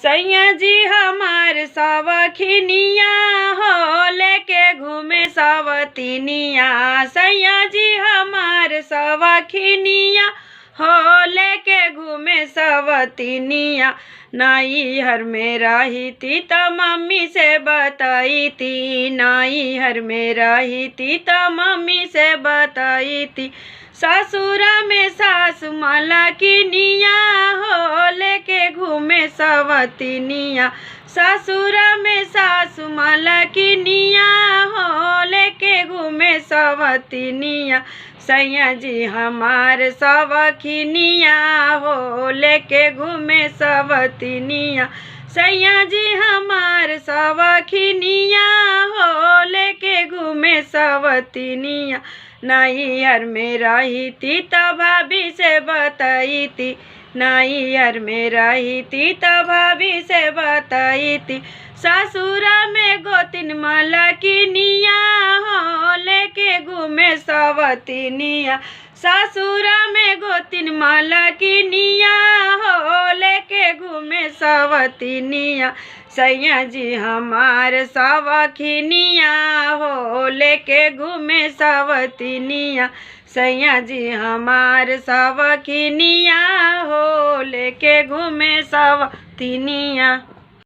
सैया जी हमार सवखिनिया हो लेके घूमे सवतिनिया। सैया जी हमार सवखिनिया हो लेके घूमे सवतिनिया। नैहर में रहीती त मम्मी से बताईती, नैहर में रहीती त मम्मी से बताईती। ससुरा में सासु मलकिनिया हो लेके घूमे सवतिनिया। ससुरा में सासु मलकिनिया हो लेके घूमे सवतिनिया। सैया जी हमार सवखिनिया हो लेके घूमे सवतिनिया। सैया जी हमार सवखिनिया हो लेके घूमे सवतिनिया। नैहर में रहीती त भाभी से बताईती, नैहर में रहीती त भाभी से बताईती। ससुरा में गोतिन मलकिनिया हो लेके घूमे सवतिनिया। ससुरा में गोतिन मलकिनिया हो लेके घूमे सवतिनिया। सैया जी हमार सवखिनिया हो लेके घूमे सवतिनिया। सैया जी हमार सवखिनिया हो लेके घूमे सवतिनिया।